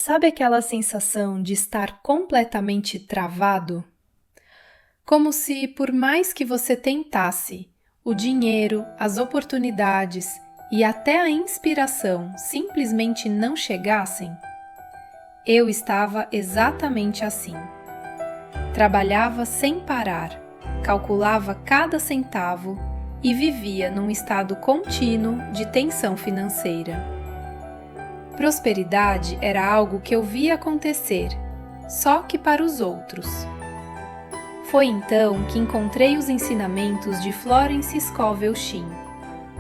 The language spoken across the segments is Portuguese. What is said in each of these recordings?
Sabe aquela sensação de estar completamente travado? Como se, por mais que você tentasse, o dinheiro, as oportunidades e até a inspiração simplesmente não chegassem? Eu estava exatamente assim. Trabalhava sem parar, calculava cada centavo e vivia num estado contínuo de tensão financeira. Prosperidade era algo que eu via acontecer, só que para os outros. Foi então que encontrei os ensinamentos de Florence Scovel Shinn,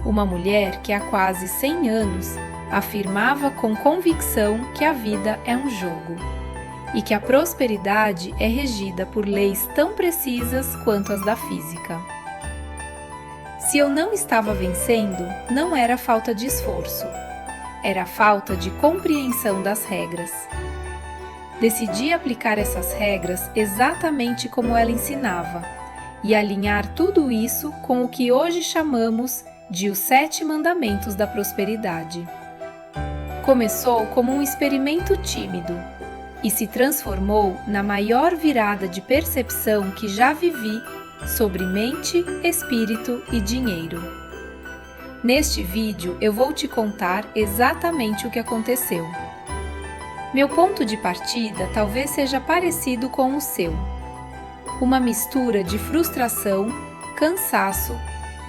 uma mulher que há quase 100 anos afirmava com convicção que a vida é um jogo e que a prosperidade é regida por leis tão precisas quanto as da física. Se eu não estava vencendo, não era falta de esforço. Era falta de compreensão das regras. Decidi aplicar essas regras exatamente como ela ensinava e alinhar tudo isso com o que hoje chamamos de os 7 mandamentos da prosperidade. Começou como um experimento tímido e se transformou na maior virada de percepção que já vivi sobre mente, espírito e dinheiro. Neste vídeo eu vou te contar exatamente o que aconteceu. Meu ponto de partida talvez seja parecido com o seu. Uma mistura de frustração, cansaço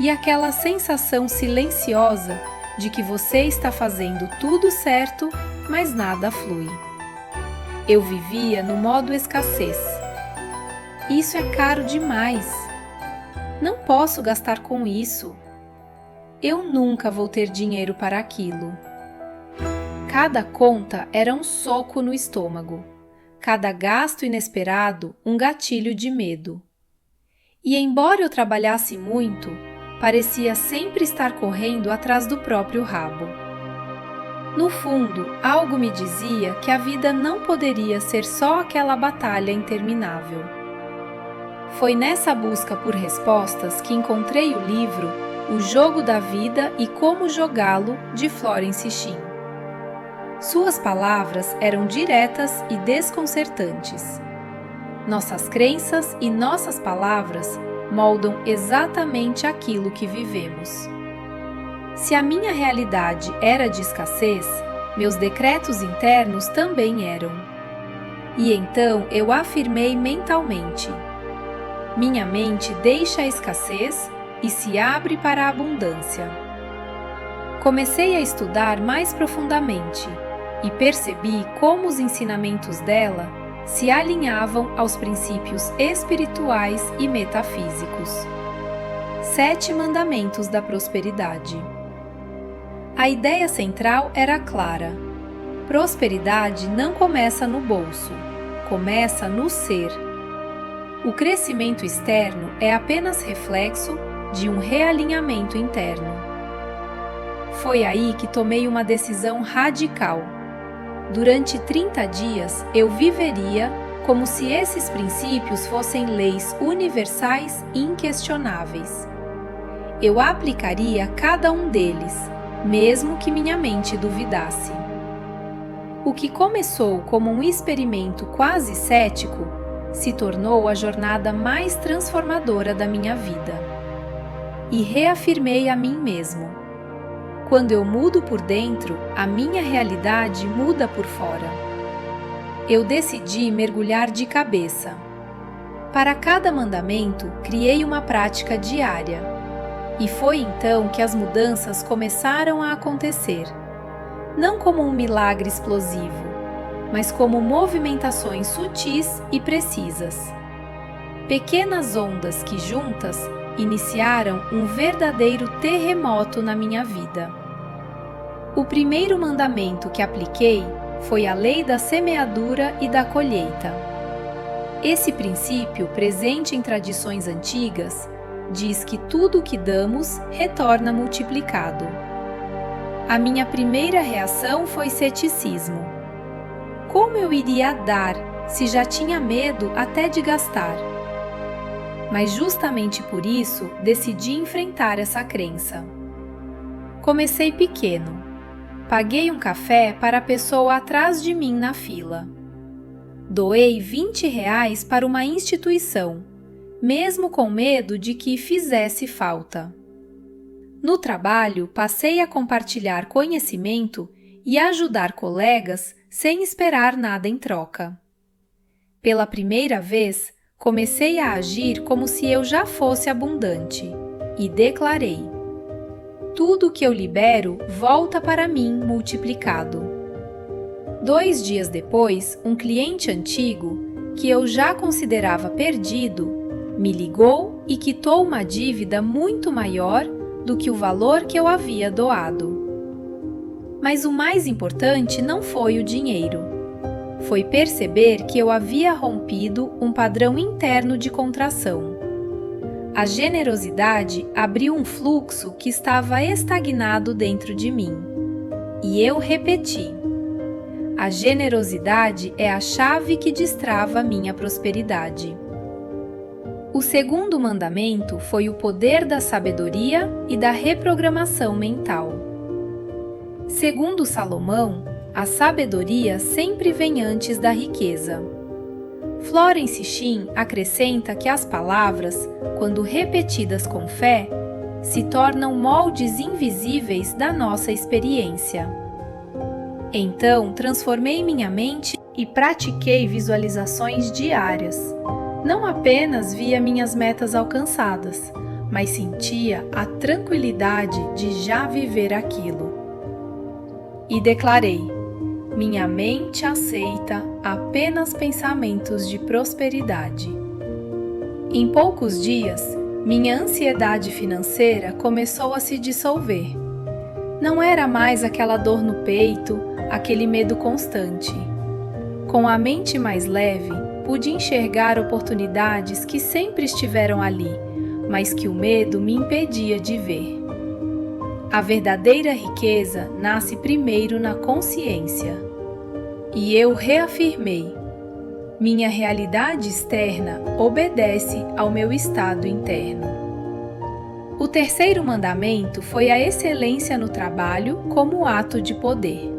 e aquela sensação silenciosa de que você está fazendo tudo certo, mas nada flui. Eu vivia no modo escassez. Isso é caro demais. Não posso gastar com isso. Eu nunca vou ter dinheiro para aquilo. Cada conta era um soco no estômago, cada gasto inesperado um gatilho de medo. E embora eu trabalhasse muito, parecia sempre estar correndo atrás do próprio rabo. No fundo, algo me dizia que a vida não poderia ser só aquela batalha interminável. Foi nessa busca por respostas que encontrei o livro O Jogo da Vida e Como Jogá-lo, de Florence Shinn. Suas palavras eram diretas e desconcertantes. Nossas crenças e nossas palavras moldam exatamente aquilo que vivemos. Se a minha realidade era de escassez, meus decretos internos também eram. E então eu afirmei mentalmente: minha mente deixa a escassez e se abre para a abundância. Comecei a estudar mais profundamente e percebi como os ensinamentos dela se alinhavam aos princípios espirituais e metafísicos. 7 mandamentos da prosperidade. A ideia central era clara. Prosperidade não começa no bolso, começa no ser. O crescimento externo é apenas reflexo de um realinhamento interno. Foi aí que tomei uma decisão radical. Durante 30 dias eu viveria como se esses princípios fossem leis universais e inquestionáveis. Eu aplicaria cada um deles, mesmo que minha mente duvidasse. O que começou como um experimento quase cético se tornou a jornada mais transformadora da minha vida. E reafirmei a mim mesmo: quando eu mudo por dentro, a minha realidade muda por fora. Eu decidi mergulhar de cabeça. Para cada mandamento, criei uma prática diária. E foi então que as mudanças começaram a acontecer. Não como um milagre explosivo, mas como movimentações sutis e precisas. Pequenas ondas que juntas iniciaram um verdadeiro terremoto na minha vida. O primeiro mandamento que apliquei foi a lei da semeadura e da colheita. Esse princípio, presente em tradições antigas, diz que tudo o que damos retorna multiplicado. A minha primeira reação foi ceticismo. Como eu iria dar se já tinha medo até de gastar? Mas justamente por isso decidi enfrentar essa crença. Comecei pequeno. paguei um café para a pessoa atrás de mim na fila. Doei R$ 20 para uma instituição, mesmo com medo de que fizesse falta. No trabalho, passei a compartilhar conhecimento e ajudar colegas sem esperar nada em troca. Pela primeira vez, comecei a agir como se eu já fosse abundante e declarei: tudo que eu libero volta para mim multiplicado. 2 dias depois, um cliente antigo, que eu já considerava perdido, me ligou e quitou uma dívida muito maior do que o valor que eu havia doado. Mas o mais importante não foi o dinheiro. Foi perceber que eu havia rompido um padrão interno de contração. A generosidade abriu um fluxo que estava estagnado dentro de mim. E eu repeti: a generosidade é a chave que destrava minha prosperidade. O segundo mandamento foi o poder da sabedoria e da reprogramação mental. Segundo Salomão, a sabedoria sempre vem antes da riqueza. Florence Shinn acrescenta que as palavras, quando repetidas com fé, se tornam moldes invisíveis da nossa experiência. Então, transformei minha mente e pratiquei visualizações diárias. Não apenas via minhas metas alcançadas, mas sentia a tranquilidade de já viver aquilo. E declarei: minha mente aceita apenas pensamentos de prosperidade. Em poucos dias, minha ansiedade financeira começou a se dissolver. Não era mais aquela dor no peito, aquele medo constante. Com a mente mais leve, pude enxergar oportunidades que sempre estiveram ali, mas que o medo me impedia de ver. A verdadeira riqueza nasce primeiro na consciência. E eu reafirmei: minha realidade externa obedece ao meu estado interno. O terceiro mandamento foi a excelência no trabalho como ato de poder.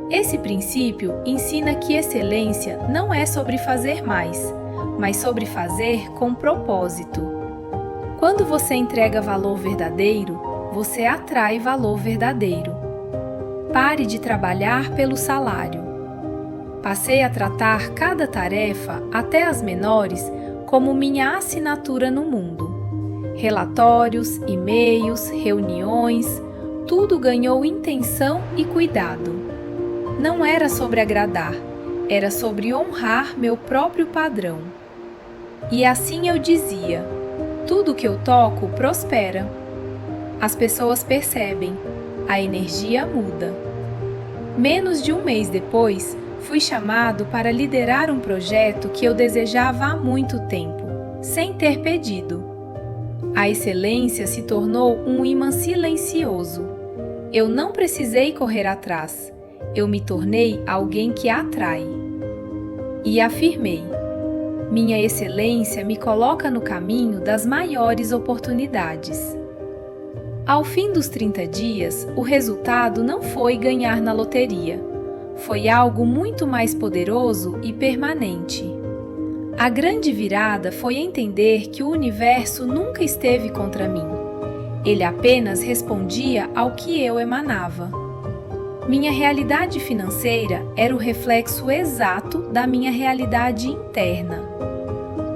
Esse princípio ensina que excelência não é sobre fazer mais, mas sobre fazer com propósito. Quando você entrega valor verdadeiro, você atrai valor verdadeiro. Pare de trabalhar pelo salário. Passei a tratar cada tarefa, até as menores, como minha assinatura no mundo. Relatórios, e-mails, reuniões, tudo ganhou intenção e cuidado. Não era sobre agradar, era sobre honrar meu próprio padrão. E assim eu dizia: tudo que eu toco prospera. As pessoas percebem, a energia muda. Menos de um mês depois, fui chamado para liderar um projeto que eu desejava há muito tempo, sem ter pedido. A excelência se tornou um imã silencioso. Eu não precisei correr atrás. Eu me tornei alguém que atrai. E afirmei: minha excelência me coloca no caminho das maiores oportunidades. Ao fim dos 30 dias, o resultado não foi ganhar na loteria. Foi algo muito mais poderoso e permanente. A grande virada foi entender que o universo nunca esteve contra mim. Ele apenas respondia ao que eu emanava. Minha realidade financeira era o reflexo exato da minha realidade interna.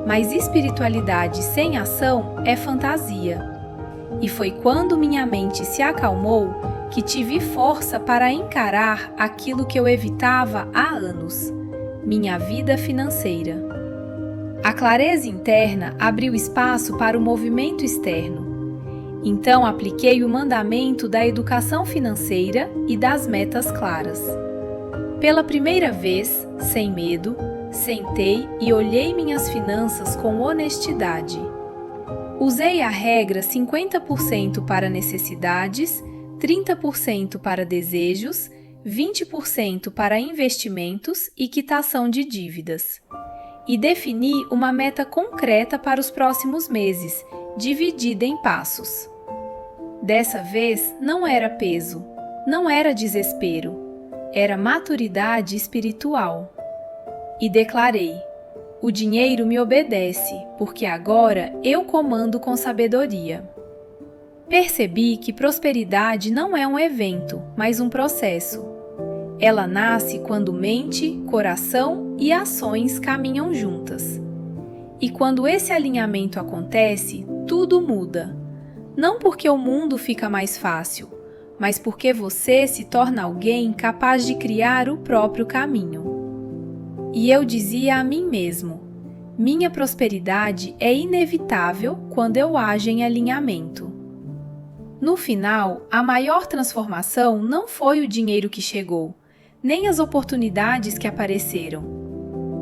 Mas espiritualidade sem ação é fantasia. E foi quando minha mente se acalmou que tive força para encarar aquilo que eu evitava há anos: minha vida financeira. A clareza interna abriu espaço para o movimento externo. Então apliquei o mandamento da educação financeira e das metas claras. Pela primeira vez, sem medo, sentei e olhei minhas finanças com honestidade. Usei a regra 50% para necessidades, 30% para desejos, 20% para investimentos e quitação de dívidas. E defini uma meta concreta para os próximos meses, dividida em passos. Dessa vez não era peso, Não era desespero, era maturidade espiritual. E declarei: o dinheiro me obedece, porque agora eu comando com sabedoria. Percebi que prosperidade não é um evento, mas um processo. Ela nasce quando mente, coração e ações caminham juntas. E quando esse alinhamento acontece, tudo muda. Não porque o mundo fica mais fácil, mas porque você se torna alguém capaz de criar o próprio caminho. E eu dizia a mim mesmo: minha prosperidade é inevitável quando eu ajo em alinhamento. No final, a maior transformação não foi o dinheiro que chegou, nem as oportunidades que apareceram.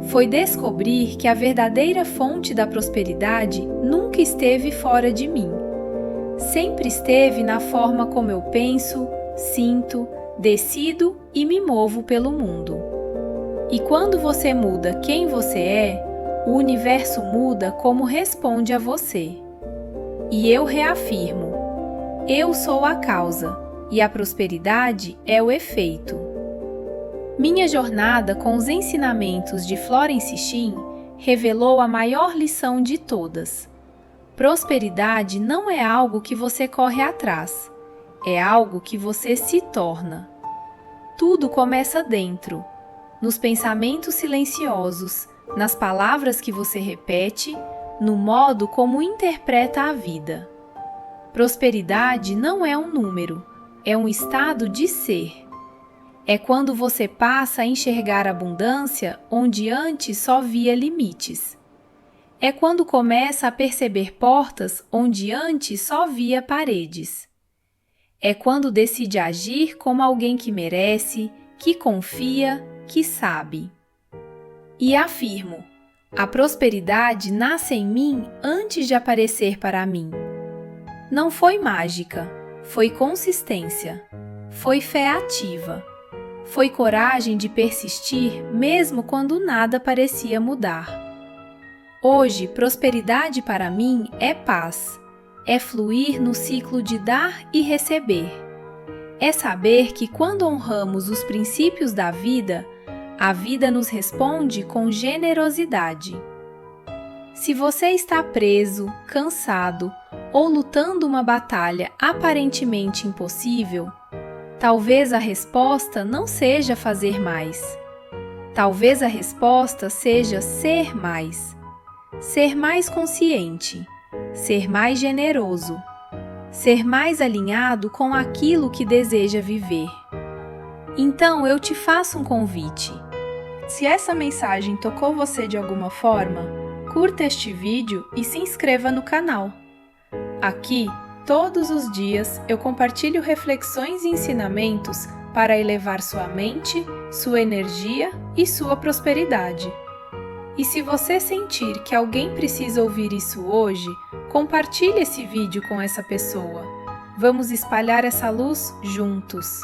Foi descobrir que a verdadeira fonte da prosperidade nunca esteve fora de mim. Sempre esteve na forma como eu penso, sinto, decido e me movo pelo mundo. E quando você muda quem você é, o universo muda como responde a você. E eu reafirmo: eu sou a causa e a prosperidade é o efeito. Minha jornada com os ensinamentos de Florence Shinn revelou a maior lição de todas. Prosperidade não é algo que você corre atrás, é algo que você se torna. Tudo começa dentro, nos pensamentos silenciosos, nas palavras que você repete, no modo como interpreta a vida. Prosperidade não é um número, é um estado de ser. É quando você passa a enxergar abundância onde antes só via limites. É quando começa a perceber portas onde antes só via paredes. É quando decide agir como alguém que merece, que confia, que sabe. E afirmo: a prosperidade nasce em mim antes de aparecer para mim. Não foi mágica, foi consistência, foi fé ativa, foi coragem de persistir mesmo quando nada parecia mudar. Hoje, prosperidade para mim é paz, é fluir no ciclo de dar e receber. É saber que quando honramos os princípios da vida, a vida nos responde com generosidade. Se você está preso, cansado ou lutando uma batalha aparentemente impossível, talvez a resposta não seja fazer mais. Talvez a resposta seja ser mais. Ser mais consciente, ser mais generoso, ser mais alinhado com aquilo que deseja viver. Então eu te faço um convite. Se essa mensagem tocou você de alguma forma, curta este vídeo e se inscreva no canal. Aqui, todos os dias, eu compartilho reflexões e ensinamentos para elevar sua mente, sua energia e sua prosperidade. E se você sentir que alguém precisa ouvir isso hoje, compartilhe esse vídeo com essa pessoa. Vamos espalhar essa luz juntos.